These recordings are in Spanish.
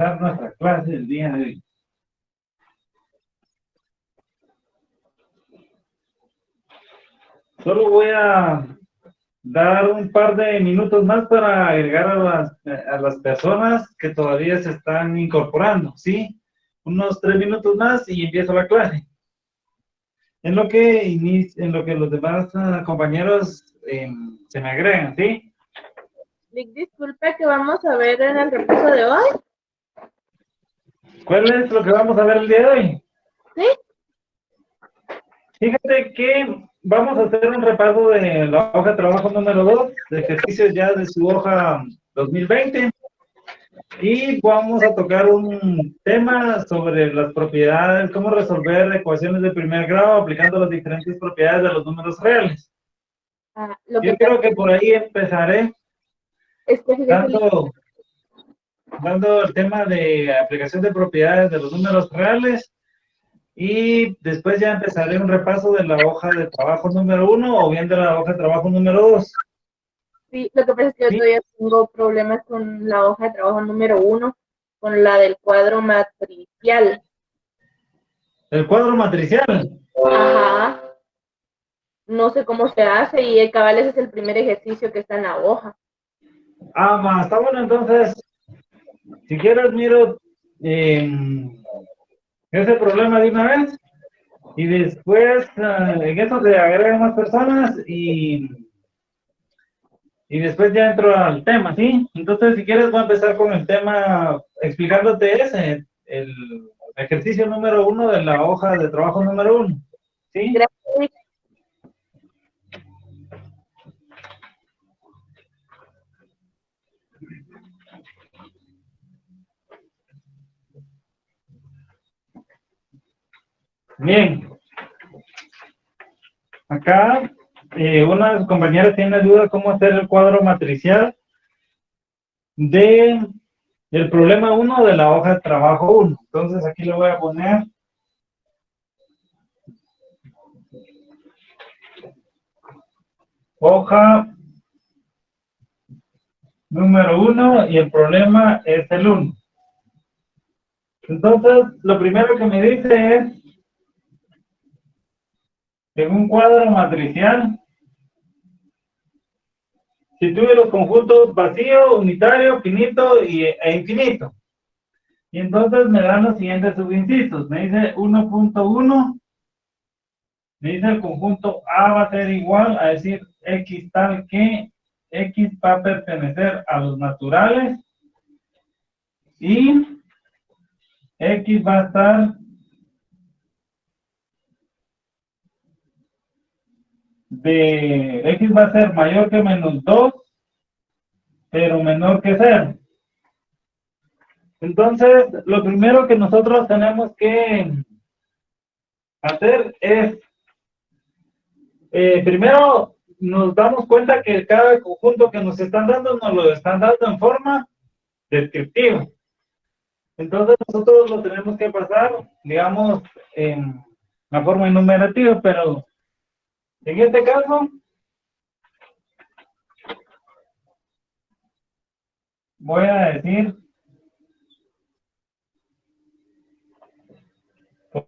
Nuestra clase del día de hoy. Solo voy a dar un par de minutos más para agregar a las personas que todavía se están incorporando, ¿sí? Unos 3 minutos más y empiezo la clase. En lo que los demás compañeros se me agregan, ¿sí? Vic, disculpe, que vamos a ver en el repaso de hoy. ¿Cuál es lo que vamos a ver el día de hoy? ¿Sí? Fíjate que vamos a hacer un repaso de la hoja de trabajo número 2, de ejercicios ya de su hoja 2020. Y vamos a tocar un tema sobre las propiedades, cómo resolver ecuaciones de primer grado aplicando las diferentes propiedades de los números reales. Yo creo que por ahí empezaré dando el tema de aplicación de propiedades de los números reales. Y después ya empezaré un repaso de la hoja de trabajo número 1 o bien de la hoja de trabajo número 2. Sí, lo que pasa es que yo todavía tengo problemas con la hoja de trabajo número 1, con la del cuadro matricial. ¿El cuadro matricial? Ajá. No sé cómo se hace y el cabal ese es el primer ejercicio que está en la hoja. Ah, está bueno, entonces, si quieres, miro ese problema de una vez y después en eso se agregan más personas y después ya entro al tema, ¿sí? Entonces, si quieres, voy a empezar con el tema explicándote el ejercicio número 1 de la hoja de trabajo número 1, ¿sí? Gracias. Bien. Acá una compañera tiene duda cómo hacer el cuadro matricial del problema 1 de la hoja de trabajo 1. Entonces aquí le voy a poner hoja número 1 y el problema es el 1. Entonces, lo primero que me dice es en un cuadro matricial situe los conjuntos vacío, unitario, finito e infinito. Y entonces me dan los siguientes subincisos. Me dice 1.1. Me dice el conjunto A va a ser igual a decir X tal que X va a pertenecer a los naturales y X va a estar X va a ser mayor que menos 2, pero menor que 0. Entonces, lo primero que nosotros tenemos que hacer es, primero nos damos cuenta que cada conjunto que nos están dando, nos lo están dando en forma descriptiva. Entonces, nosotros lo tenemos que pasar, digamos, en la forma enumerativa, pero en este caso, voy a decir,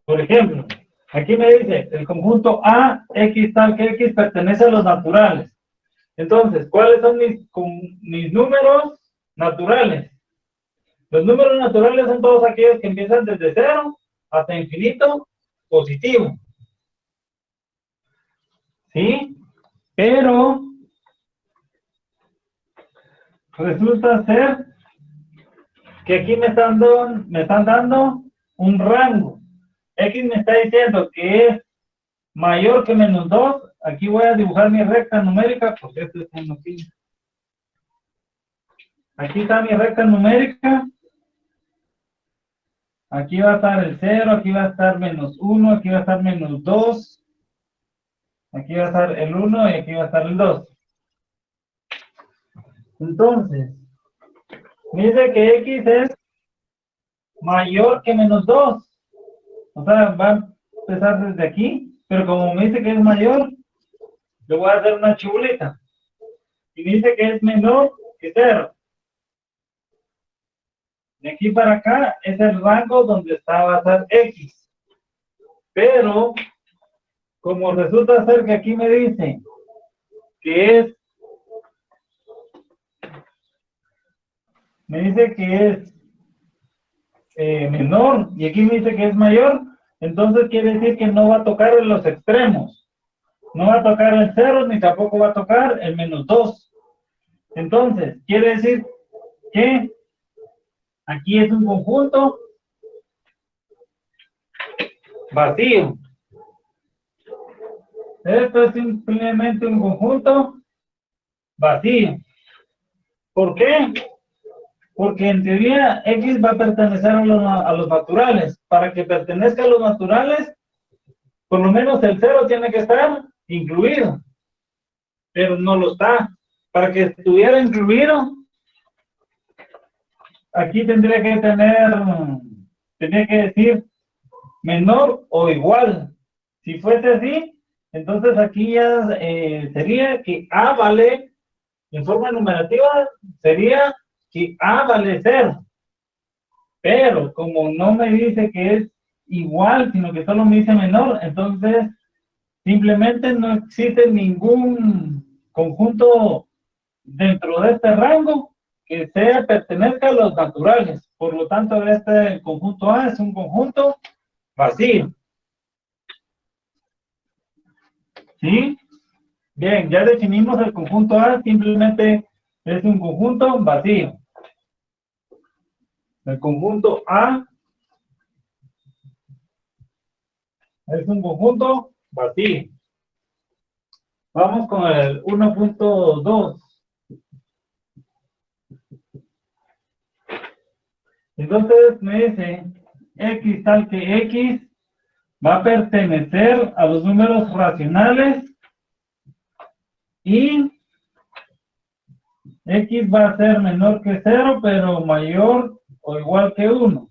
por ejemplo, aquí me dice, el conjunto A, X tal que X pertenece a los naturales. Entonces, ¿cuáles son mis números naturales? Los números naturales son todos aquellos que empiezan desde 0 hasta infinito positivo. ¿Sí? Pero resulta ser que aquí me están dando un rango. X me está diciendo que es mayor que menos 2. Aquí voy a dibujar mi recta numérica porque esto es un aquí. Aquí está mi recta numérica. Aquí va a estar el 0, aquí va a estar menos 1, aquí va a estar menos 2. Aquí va a estar el 1 y aquí va a estar el 2. Entonces, me dice que X es mayor que menos 2. O sea, va a empezar desde aquí, pero como me dice que es mayor, le voy a hacer una chuleta. Y me dice que es menor que 0. De aquí para acá es el rango donde va a estar X. Pero, como resulta ser que aquí me dice que es, menor, y aquí me dice que es mayor, entonces quiere decir que no va a tocar en los extremos. No va a tocar el 0, ni tampoco va a tocar el -2. Entonces, quiere decir que aquí es un conjunto vacío. Esto es simplemente un conjunto vacío. ¿Por qué? Porque en teoría X va a pertenecer a los naturales. Para que pertenezca a los naturales, por lo menos el 0 tiene que estar incluido. Pero no lo está. Para que estuviera incluido, aquí tendría que decir menor o igual. Si fuese así, entonces aquí ya sería que A vale, en forma numerativa, sería que A vale 0. Pero como no me dice que es igual, sino que solo me dice menor, entonces simplemente no existe ningún conjunto dentro de este rango que pertenezca a los naturales. Por lo tanto, este conjunto A es un conjunto vacío. ¿Sí? Bien, ya definimos el conjunto A, simplemente es un conjunto vacío. El conjunto A es un conjunto vacío. Vamos con el 1.2. Entonces me dice X tal que X va a pertenecer a los números racionales y X va a ser menor que 0, pero mayor o igual que 1.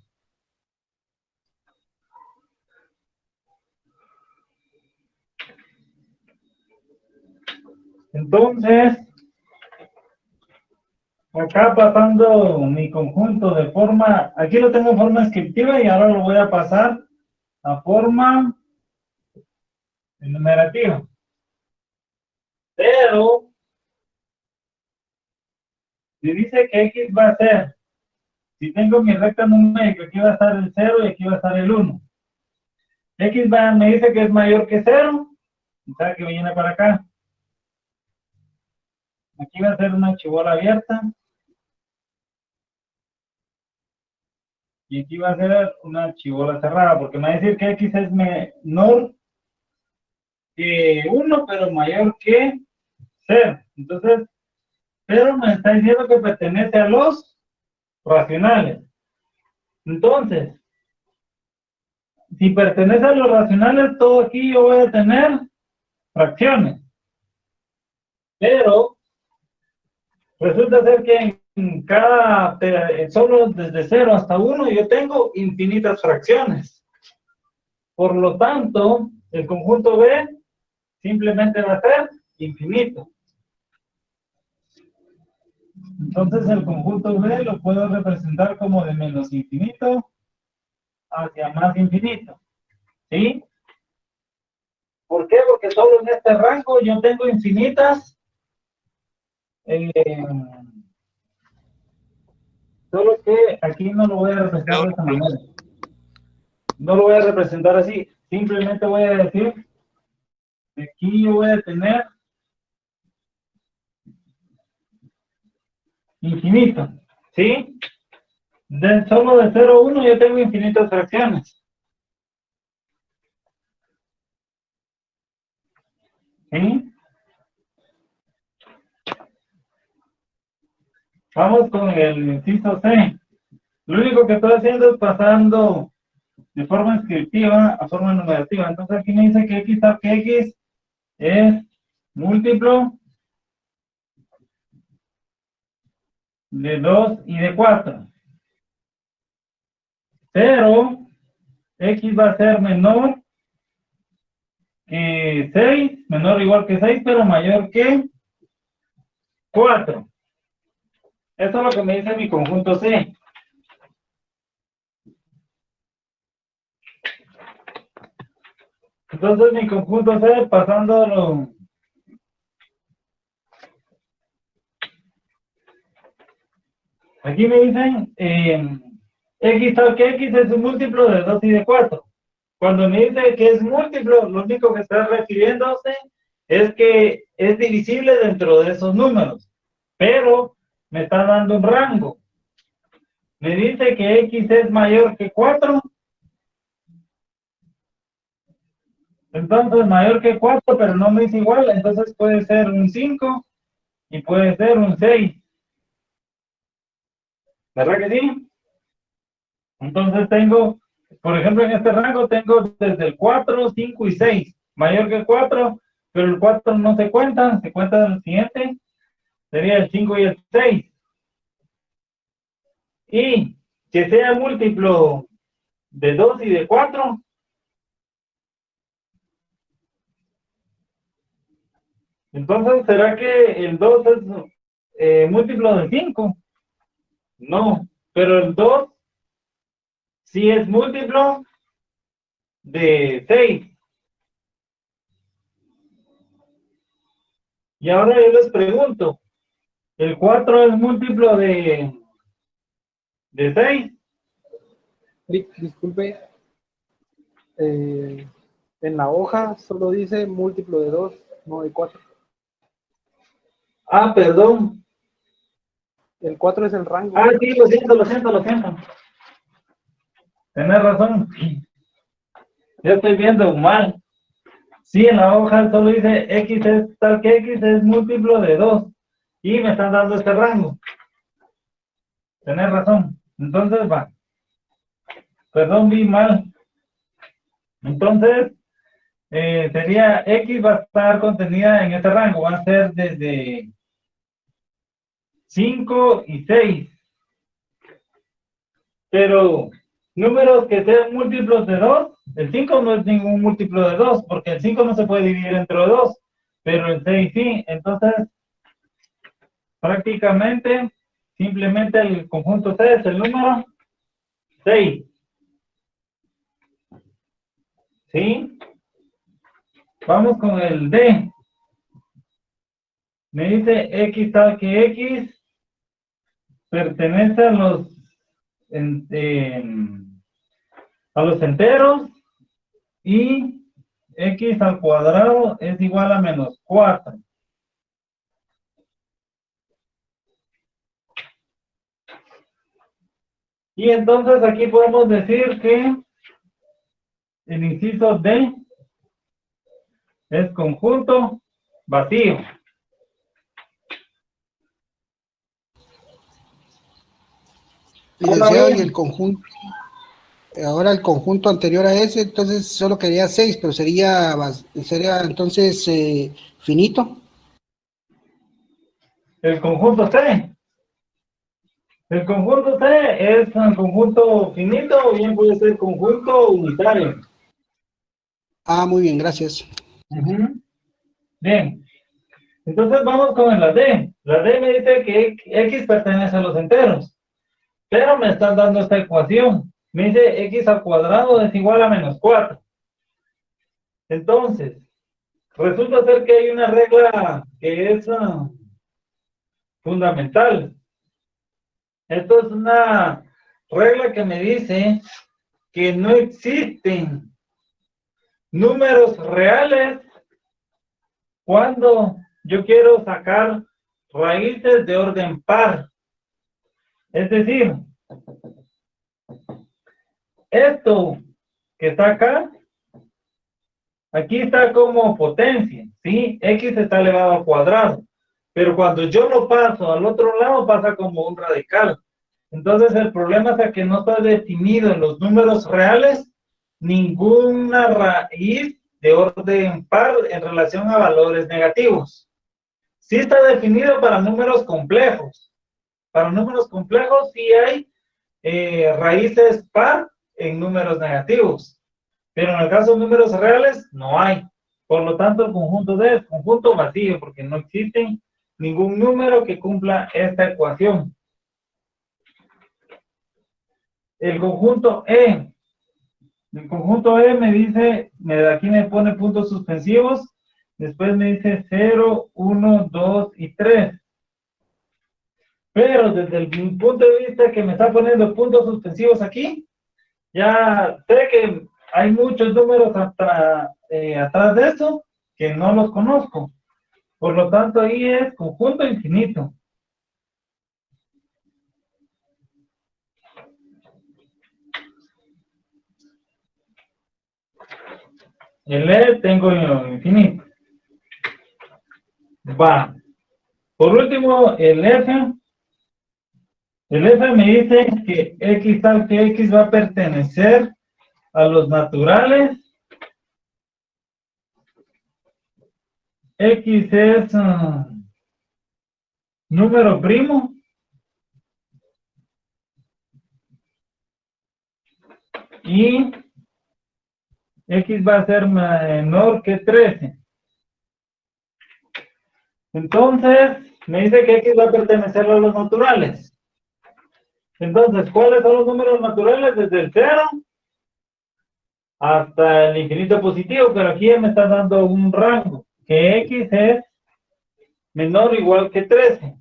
Entonces, acá pasando mi conjunto de forma, aquí lo tengo en forma descriptiva y ahora lo voy a pasar a forma enumerativa. Pero, me dice que X va a ser, si tengo mi recta numérica, aquí va a estar el 0 y aquí va a estar el 1. X me dice que es mayor que 0, o sea que viene para acá. Aquí va a ser una chibola abierta. Y aquí va a ser una chibola cerrada, porque me va a decir que X es menor que 1, pero mayor que 0. Entonces, pero me está diciendo que pertenece a los racionales. Entonces, si pertenece a los racionales, todo aquí yo voy a tener fracciones. Pero resulta ser que en cada, solo desde 0 hasta 1, yo tengo infinitas fracciones. Por lo tanto, el conjunto B simplemente va a ser infinito. Entonces el conjunto B lo puedo representar como de menos infinito hacia más infinito. ¿Sí? ¿Por qué? Porque solo en este rango yo tengo infinitas. Solo que aquí no lo voy a representar de esta manera. No lo voy a representar así. Simplemente voy a decir que aquí yo voy a tener infinito. ¿Sí? Solo de 0 a 1 yo tengo infinitas fracciones. ¿Sí? Vamos con el inciso C. Lo único que estoy haciendo es pasando de forma descriptiva a forma numerativa. Entonces aquí me dice que X tal que X es múltiplo de 2 y de 4. Pero X va a ser menor que 6, menor o igual que 6, pero mayor que 4. Eso es lo que me dice mi conjunto C. Entonces mi conjunto C, pasándolo. Aquí me dicen, X tal que X es un múltiplo de 2 y de 4. Cuando me dice que es múltiplo, lo único que está refiriéndose es que es divisible dentro de esos números, pero me está dando un rango. Me dice que X es mayor que 4, entonces mayor que 4, pero no me es igual, entonces puede ser un 5 y puede ser un 6. ¿Verdad que sí? Entonces tengo, por ejemplo, en este rango tengo desde el 4, 5 y 6. Mayor que 4, pero el 4 no se cuenta el siguiente, sería el 5 y el 6. Y que sea múltiplo de 2 y de 4. Entonces, ¿será que el 2 es múltiplo de 5? No, pero el 2 sí es múltiplo de 6. Y ahora yo les pregunto, ¿el 4 es múltiplo de 6? Disculpe, en la hoja solo dice múltiplo de 2, no de 4. Ah, perdón. El 4 es el rango. Ah, sí, lo siento. Tenés razón. Yo estoy viendo mal. Sí, en la hoja solo dice X es tal que X es múltiplo de 2. Y me están dando este rango. Tenés razón. Entonces va. Perdón, vi mal. Entonces, sería X va a estar contenida en este rango. Va a ser desde 5 y 6. Pero números que sean múltiplos de 2, el 5 no es ningún múltiplo de 2, porque el 5 no se puede dividir entre 2, pero el 6 sí. Entonces, prácticamente, simplemente el conjunto C es el número 6. ¿Sí? Vamos con el D. Me dice X tal que X pertenece a los enteros y X al cuadrado es igual a menos 4. Y entonces aquí podemos decir que el inciso D es conjunto vacío. Licenciado, y el conjunto, ahora el conjunto anterior a ese, entonces solo quería 6, pero sería entonces finito. El conjunto C. El conjunto C es un conjunto finito o bien puede ser conjunto unitario. Ah, muy bien, gracias. Bien. Entonces vamos con la D. La D me dice que X pertenece a los enteros. Pero me están dando esta ecuación. Me dice X al cuadrado es igual a menos 4. Entonces, resulta ser que hay una regla que es fundamental. Esto es una regla que me dice que no existen números reales cuando yo quiero sacar raíces de orden par. Es decir, esto que está acá, aquí está como potencia, ¿sí? X está elevado al cuadrado. Pero cuando yo lo paso al otro lado, pasa como un radical. Entonces, el problema es que no está definido en los números reales ninguna raíz de orden par en relación a valores negativos. Sí está definido para números complejos. Para números complejos sí hay raíces par en números negativos. Pero en el caso de números reales, no hay. Por lo tanto, el conjunto D es conjunto vacío, porque no existe ningún número que cumpla esta ecuación. El conjunto E. El conjunto E me dice, aquí me pone puntos suspensivos, después me dice 0, 1, 2 y 3. Pero desde el punto de vista que me está poniendo puntos suspensivos aquí, ya sé que hay muchos números atrás de eso que no los conozco. Por lo tanto, ahí es conjunto infinito. El E tengo infinito. Va. Por último, el F. El F me dice que X tal que X va a pertenecer a los naturales. X es número primo. Y X va a ser menor que 13. Entonces, me dice que X va a pertenecer a los naturales. Entonces, ¿cuáles son los números naturales? Desde el 0 hasta el infinito positivo, pero aquí ya me está dando un rango, que X es menor o igual que 13.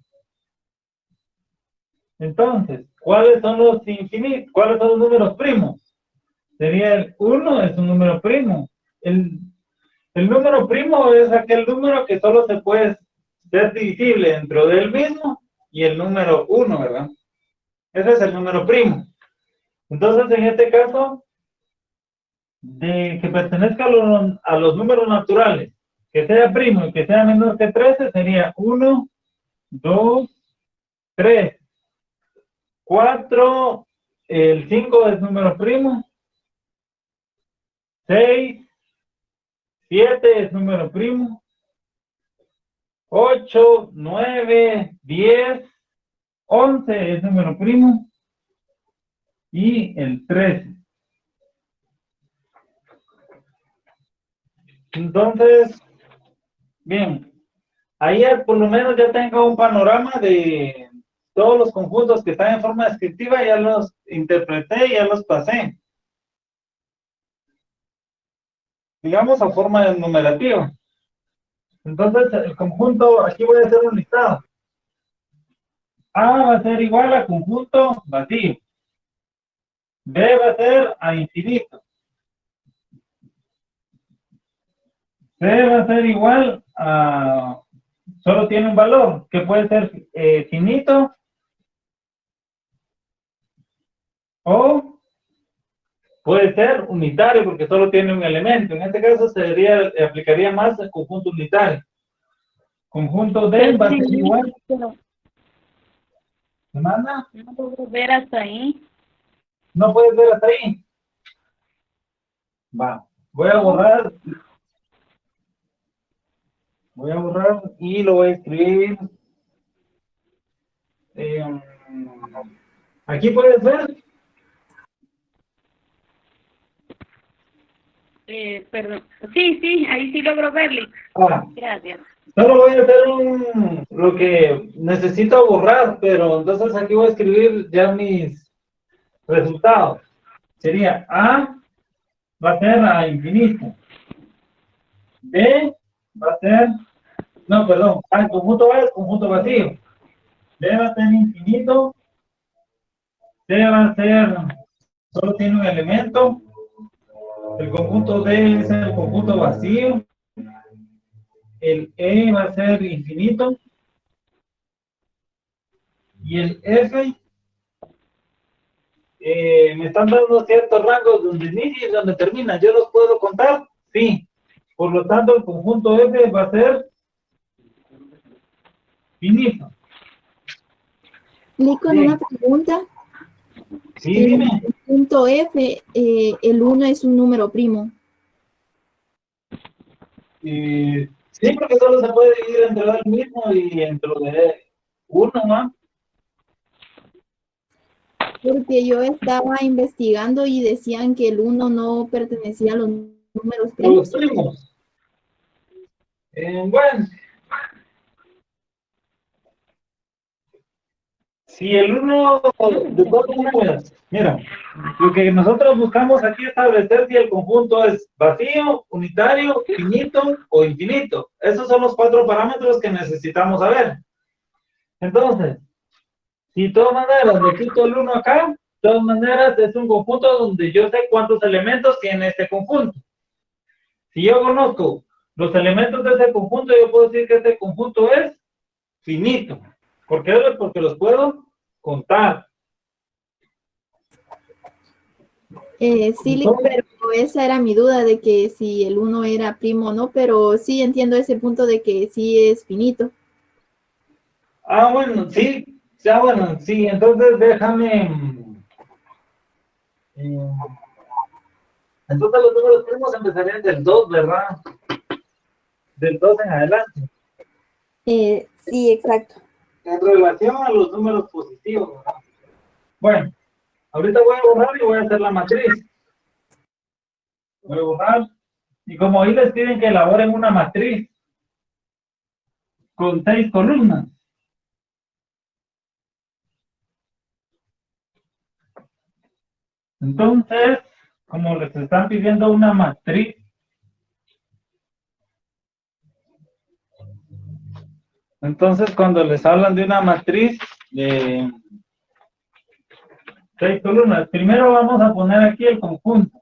Entonces, ¿cuáles son los infinitos? ¿Cuáles son los números primos? Sería el 1, es un número primo. El número primo es aquel número que solo se puede ser divisible dentro del mismo y el número 1, ¿verdad? Ese es el número primo. Entonces, en este caso, de que pertenezca a los números naturales, que sea primo y que sea menor que 13, sería 1, 2, 3, 4, el 5 es número primo, 6, 7 es número primo, 8, 9, 10, 11 es número primo y el 13. Entonces, bien, ahí por lo menos ya tengo un panorama de todos los conjuntos que están en forma descriptiva, ya los interpreté y ya los pasé. Digamos a forma numerativa. Entonces, el conjunto, aquí voy a hacer un listado. A va a ser igual a conjunto vacío. B va a ser a infinito. C va a ser igual a, solo tiene un valor, que puede ser finito o puede ser unitario porque solo tiene un elemento. En este caso aplicaría más el conjunto unitario. Conjunto D va a ser igual. ¿Me manda? No puedo ver hasta ahí. No puedes ver hasta ahí. Va. Voy a borrar. Voy a borrar y lo voy a escribir. Aquí puedes ver. Perdón. Sí, ahí sí logro verle. Gracias. Solo voy a hacer lo que necesito borrar, pero entonces aquí voy a escribir ya mis resultados. Sería A va a ser a infinito. B va a ser, no, perdón, A, el conjunto A es conjunto vacío. B va a ser infinito. C va a ser, solo tiene un elemento. El conjunto D es el conjunto vacío. El E va a ser infinito. Y el F, me están dando ciertos rangos donde inicia y donde termina. ¿Yo los puedo contar? Sí. Por lo tanto, el conjunto F va a ser finito. Con una pregunta. Sí, En dime. el punto F, el 1 es un número primo. Sí, porque solo se puede dividir entre el mismo y entre de uno, ¿no? Porque yo estaba investigando y decían que el 1 no pertenecía a los números primos. Los primos. Bueno. Si el 1 de todos números, mira, lo que nosotros buscamos aquí es establecer si el conjunto es vacío, unitario, finito o infinito. Esos son los 4 parámetros que necesitamos saber. Entonces, si de todas maneras le quito el 1 acá, de todas maneras es un conjunto donde yo sé cuántos elementos tiene este conjunto. Si yo conozco los elementos de ese conjunto, yo puedo decir que este conjunto es finito. ¿Por qué? Porque los puedo contar. Sí, pero esa era mi duda de que si el 1 era primo o no, pero sí entiendo ese punto de que sí es finito. Ah, bueno, sí, ya bueno, sí, entonces déjame. Entonces los números primos empezarían del 2, ¿verdad? Del 2 en adelante. Sí, exacto. En relación a los números positivos, ¿verdad? Bueno, ahorita voy a borrar y voy a hacer la matriz. Voy a borrar. Y como ahí les piden que elaboren una matriz con 6 columnas. Entonces, como les están pidiendo una matriz, entonces cuando les hablan de una matriz de 6 columnas, primero vamos a poner aquí el conjunto.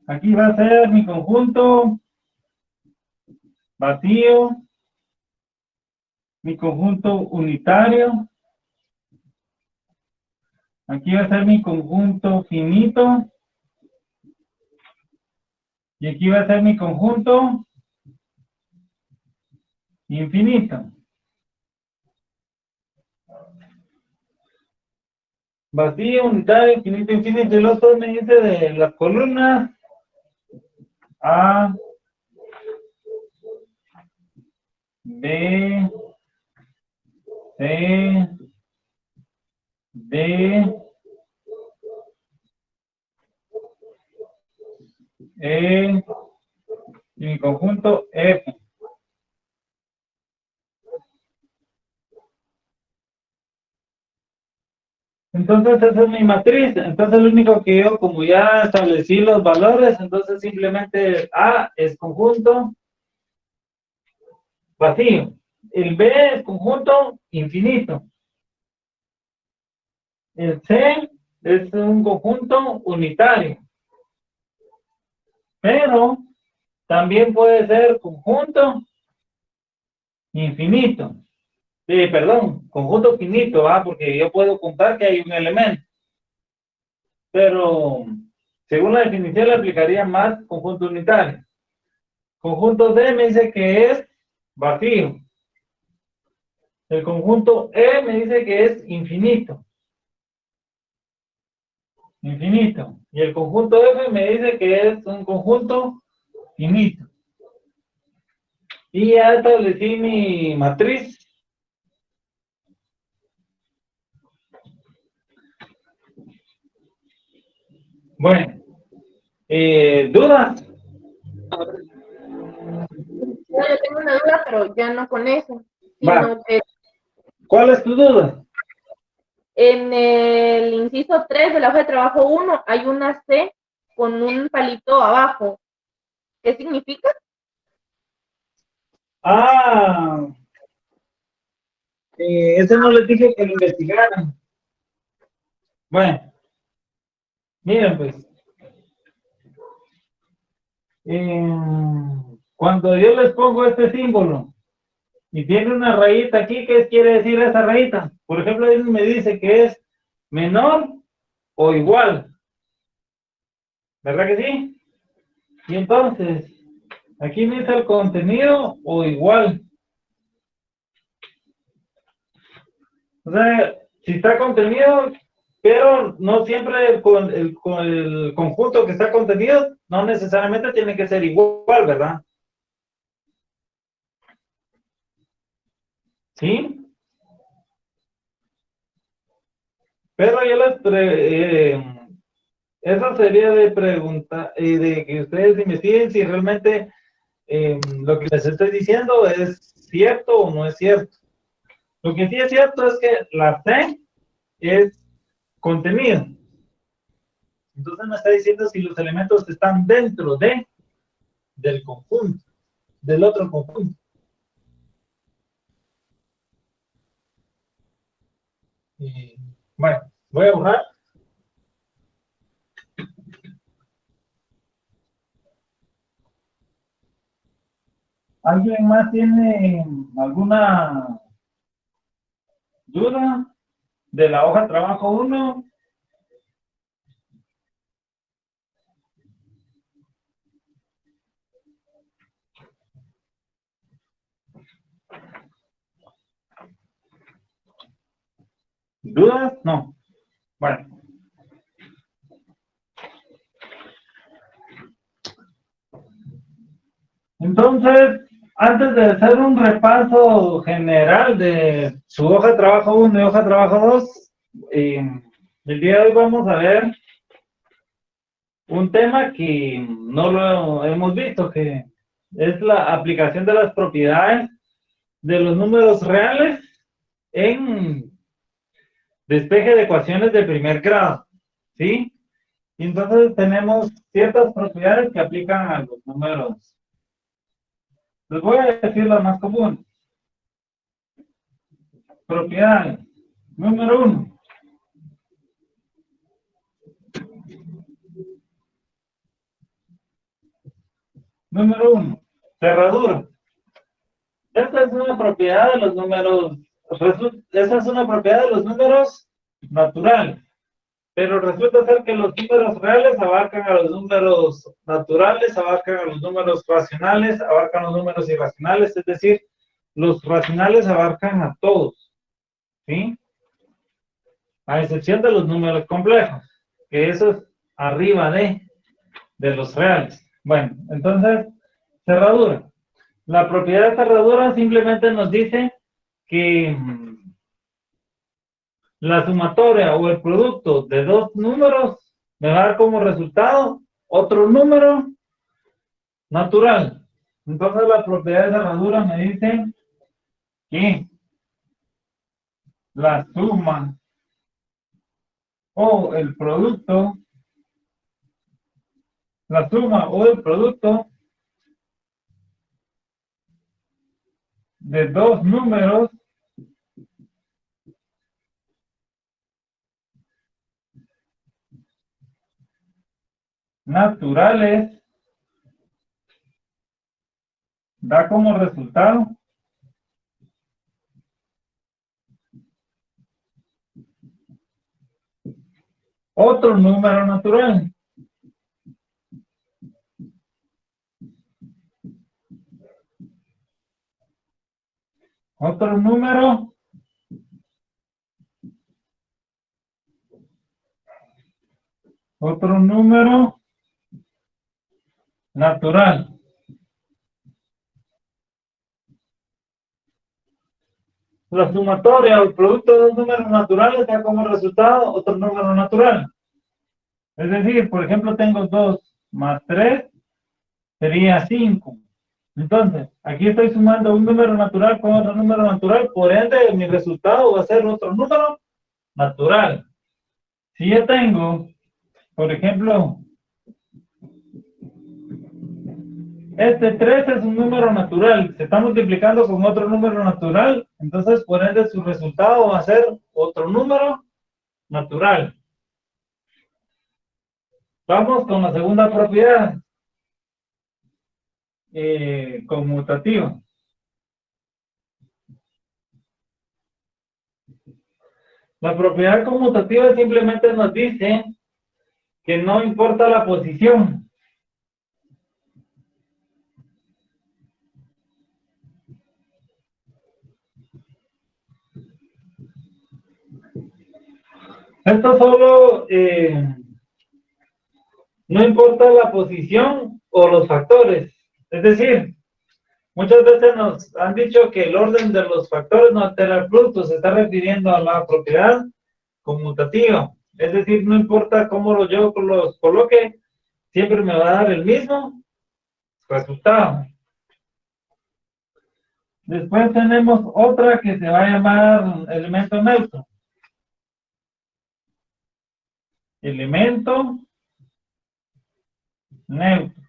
Aquí va a ser mi conjunto vacío, mi conjunto unitario. Aquí va a ser mi conjunto finito. Y aquí va a ser mi conjunto infinito. Vacío, unitario, infinito, infinito. Y el otro me dice de las columnas A, B, C, D, E y mi conjunto F. Entonces esa es mi matriz. Entonces lo único que yo, como ya establecí los valores, entonces simplemente A es conjunto vacío. El B es conjunto infinito. El C es un conjunto unitario. Pero también puede ser conjunto infinito. Sí, perdón, conjunto finito, porque yo puedo contar que hay un elemento. Pero según la definición le aplicaría más conjunto unitario. Conjunto D me dice que es vacío. El conjunto E me dice que es infinito. Infinito. Y el conjunto F me dice que es un conjunto finito. Y ya establecí mi matriz. Bueno, ¿dudas? Yo tengo una duda, pero ya no con eso, sino que ¿Cuál es tu duda? en el inciso 3 de la hoja de trabajo 1 hay una C con un palito abajo. ¿Qué significa? Eso no les dije que lo investigaran. Bueno, miren pues. Cuando yo les pongo este símbolo y tiene una rayita aquí, ¿qué quiere decir esa rayita? Por ejemplo, él me dice que es menor o igual. ¿Verdad que sí? Y entonces, aquí me dice el contenido o igual. O sea, si está contenido, pero no siempre con el conjunto que está contenido, no necesariamente tiene que ser igual, ¿verdad? ¿Sí? Pero yo eso sería de preguntar, de que ustedes investiguen si realmente lo que les estoy diciendo es cierto o no es cierto. Lo que sí es cierto es que la C es contenido. Entonces me está diciendo si los elementos están dentro del conjunto, del otro conjunto. Bueno, voy a borrar. ¿Alguien más tiene alguna duda de la hoja de trabajo 1? ¿Dudas? No. Bueno. Entonces, antes de hacer un repaso general de su hoja de trabajo 1 y hoja de trabajo 2, el día de hoy vamos a ver un tema que no lo hemos visto, que es la aplicación de las propiedades de los números reales en despeje de ecuaciones de primer grado, ¿sí? Y entonces tenemos ciertas propiedades que aplican a los números. Les voy a decir las más comunes. Propiedades. Número 1. Número 1. Cerradura. Esta es una propiedad de los números. Esta es una propiedad de los números naturales. Pero resulta ser que los números reales abarcan a los números naturales, abarcan a los números racionales, abarcan a los números irracionales, es decir, los racionales abarcan a todos, ¿sí? A excepción de los números complejos, que eso es arriba de los reales. Bueno, entonces, cerradura. La propiedad de cerradura simplemente nos dice que la sumatoria o el producto de dos números me va a dar como resultado otro número natural. Entonces la propiedad de cerradura me dice que la suma o el producto, la suma o el producto de dos números naturales da como resultado otro número natural. Otro número natural. La sumatoria o el producto de dos números naturales da como resultado otro número natural. Es decir, por ejemplo, tengo 2 más 3, sería 5. Entonces, aquí estoy sumando un número natural con otro número natural, por ende, mi resultado va a ser otro número natural. Si yo tengo, por ejemplo, este 3 es un número natural, se está multiplicando con otro número natural, entonces, por ende, su resultado va a ser otro número natural. Vamos con la segunda propiedad. Conmutativa. La propiedad conmutativa simplemente nos dice que no importa la posición. Esto solo no importa la posición o los factores. Es decir, muchas veces nos han dicho que el orden de los factores no altera el producto. Se está refiriendo a la propiedad conmutativa. Es decir, no importa cómo yo los coloque, siempre me va a dar el mismo resultado. Después tenemos otra que se va a llamar elemento neutro. Elemento neutro.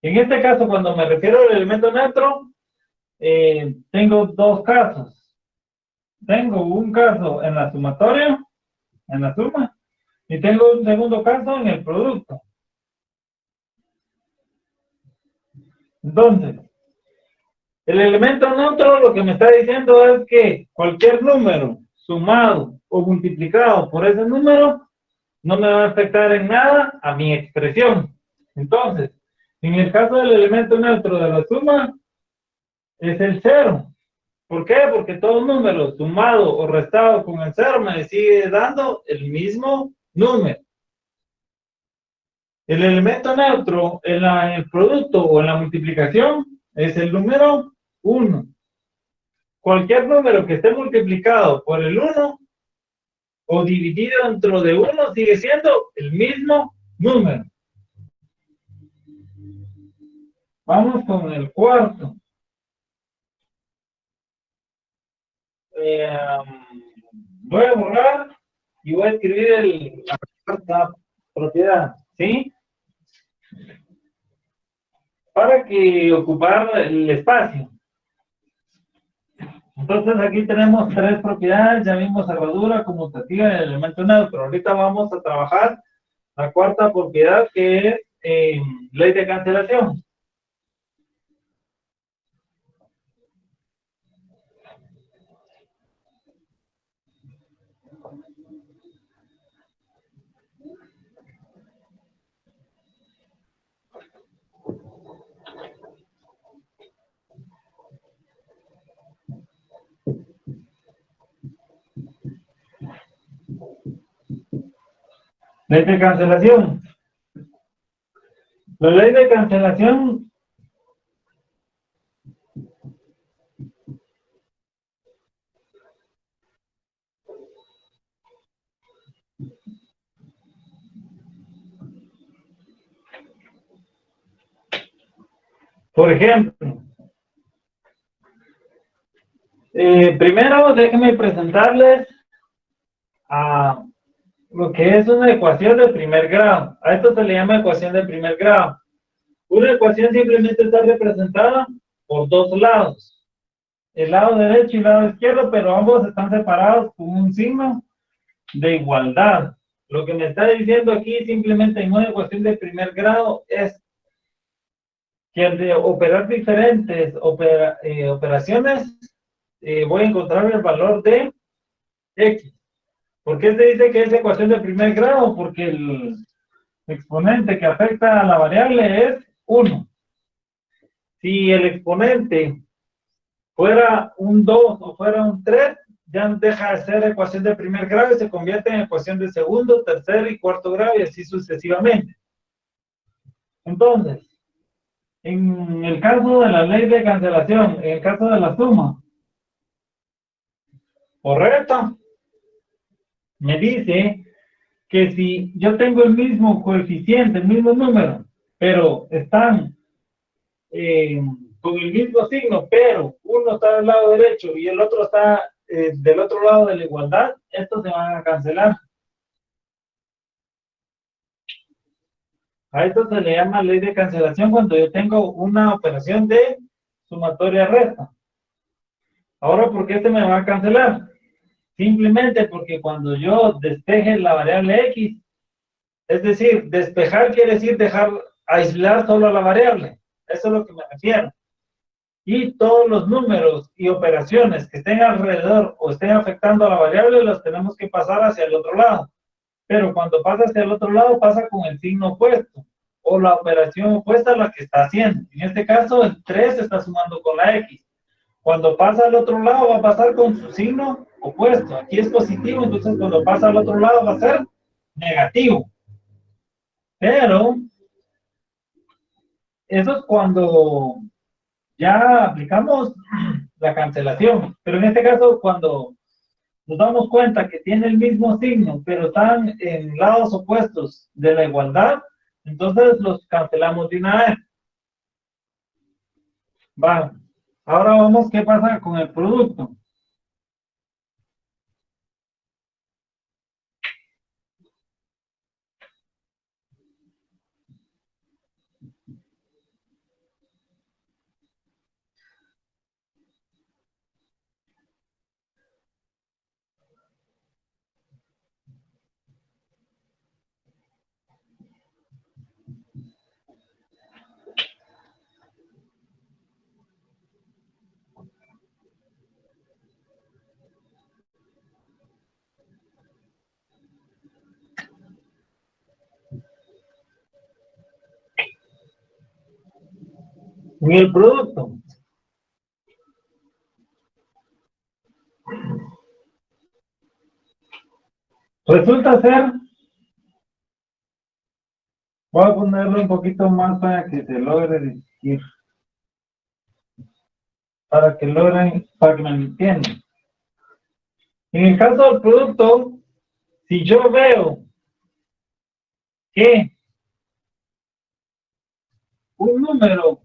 En este caso, cuando me refiero al elemento neutro, tengo dos casos. Tengo un caso en la sumatoria, en la suma, y tengo un segundo caso en el producto. Entonces, el elemento neutro lo que me está diciendo es que cualquier número sumado o multiplicado por ese número no me va a afectar en nada a mi expresión. Entonces, en el caso del elemento neutro de la suma, es el cero. ¿Por qué? Porque todo número sumado o restado con el cero me sigue dando el mismo número. El elemento neutro en el producto o en la multiplicación es el número 1. Cualquier número que esté multiplicado por el 1 o dividido dentro de 1 sigue siendo el mismo número. Vamos con el cuarto. Voy a borrar y voy a escribir la cuarta propiedad, ¿sí? Para que ocupar el espacio. Entonces aquí tenemos tres propiedades, ya vimos cerradura, conmutativa y el elemento neutro. Ahorita vamos a trabajar la cuarta propiedad que es ley de cancelación. Ley de cancelación. La ley de cancelación por ejemplo, primero déjenme presentarles a lo que es una ecuación de primer grado. A esto se le llama ecuación de primer grado. Una ecuación simplemente está representada por dos lados. El lado derecho y el lado izquierdo, pero ambos están separados con un signo de igualdad. Lo que me está diciendo aquí simplemente en una ecuación de primer grado es que al de operar diferentes operaciones, voy a encontrar el valor de X. ¿Por qué se dice que es ecuación de primer grado? Porque el exponente que afecta a la variable es 1. Si el exponente fuera un 2 o fuera un 3, ya deja de ser ecuación de primer grado y se convierte en ecuación de segundo, tercer y cuarto grado y así sucesivamente. Entonces, en el caso de la ley de cancelación, en el caso de la suma, correcto, me dice que si yo tengo el mismo coeficiente, el mismo número, pero están con el mismo signo, pero uno está del lado derecho y el otro está del otro lado de la igualdad, estos se van a cancelar. A esto se le llama ley de cancelación cuando yo tengo una operación de sumatoria resta. Ahora, ¿por qué se me va a cancelar? Simplemente porque cuando yo despeje la variable X, es decir, despejar quiere decir dejar aislar solo la variable. Eso es lo que me refiero. Y todos los números y operaciones que estén alrededor o estén afectando a la variable, los tenemos que pasar hacia el otro lado. Pero cuando pasa hacia el otro lado, pasa con el signo opuesto, o la operación opuesta a la que está haciendo. En este caso, el 3 se está sumando con la X. Cuando pasa al otro lado, va a pasar con su signo opuesto. Aquí es positivo, entonces cuando pasa al otro lado va a ser negativo. Pero, eso es cuando ya aplicamos la cancelación. Pero en este caso, cuando nos damos cuenta que tiene el mismo signo, pero están en lados opuestos de la igualdad, entonces los cancelamos de una vez. Va. Ahora vamos, ¿qué pasa con el producto? En el producto. Resulta ser, voy a ponerlo un poquito más para que se logre distinguir, para que me entiendan. En el caso del producto, si yo veo que un número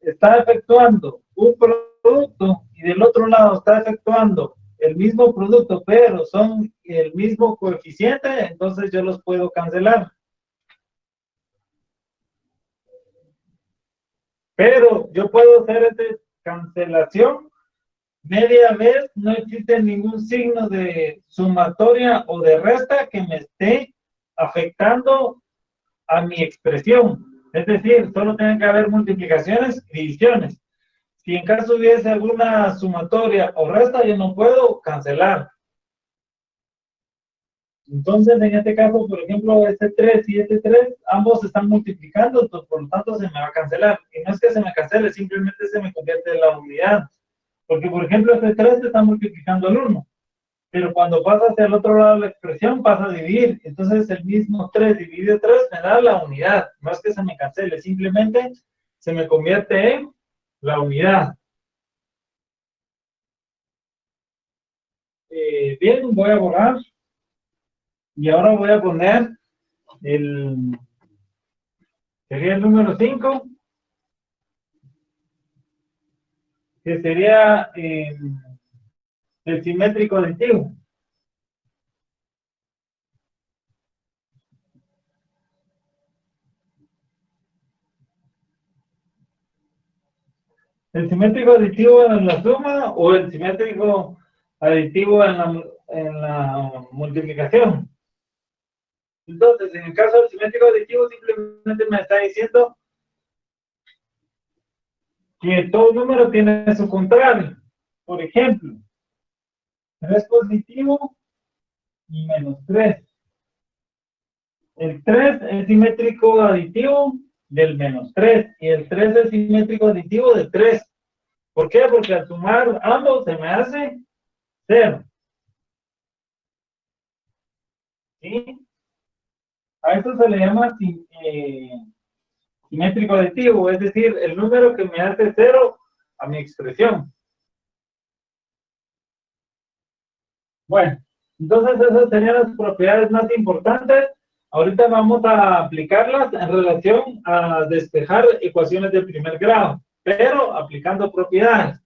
está efectuando un producto y del otro lado está efectuando el mismo producto, pero son el mismo coeficiente, entonces yo los puedo cancelar. Pero yo puedo hacer esta cancelación media vez, no existe ningún signo de sumatoria o de resta que me esté afectando a mi expresión. Es decir, solo tienen que haber multiplicaciones y divisiones. Si en caso hubiese alguna sumatoria o resta, yo no puedo cancelar. Entonces, en este caso, por ejemplo, este 3 y este 3, ambos se están multiplicando, entonces, por lo tanto, se me va a cancelar. Y no es que se me cancele, simplemente se me convierte en la unidad. Porque, por ejemplo, este 3 se está multiplicando el 1. Pero cuando pasa hacia el otro lado de la expresión, pasa a dividir. Entonces, el mismo 3 dividido 3 me da la unidad. No es que se me cancele, simplemente se me convierte en la unidad. Bien, voy a borrar. Y ahora voy a poner sería el número 5, que sería el simétrico aditivo. ¿El simétrico aditivo en la suma o el simétrico aditivo en la multiplicación? Entonces, en el caso del simétrico aditivo, simplemente me está diciendo que todo número tiene su contrario. Por ejemplo, 3 positivo y menos 3. El 3 es simétrico aditivo del menos 3 y el 3 es simétrico aditivo de 3. ¿Por qué? Porque al sumar ambos se me hace 0. ¿Sí? A esto se le llama simétrico aditivo, es decir, el número que me hace 0 a mi expresión. Bueno, entonces esas serían las propiedades más importantes. Ahorita vamos a aplicarlas en relación a despejar ecuaciones de primer grado, pero aplicando propiedades.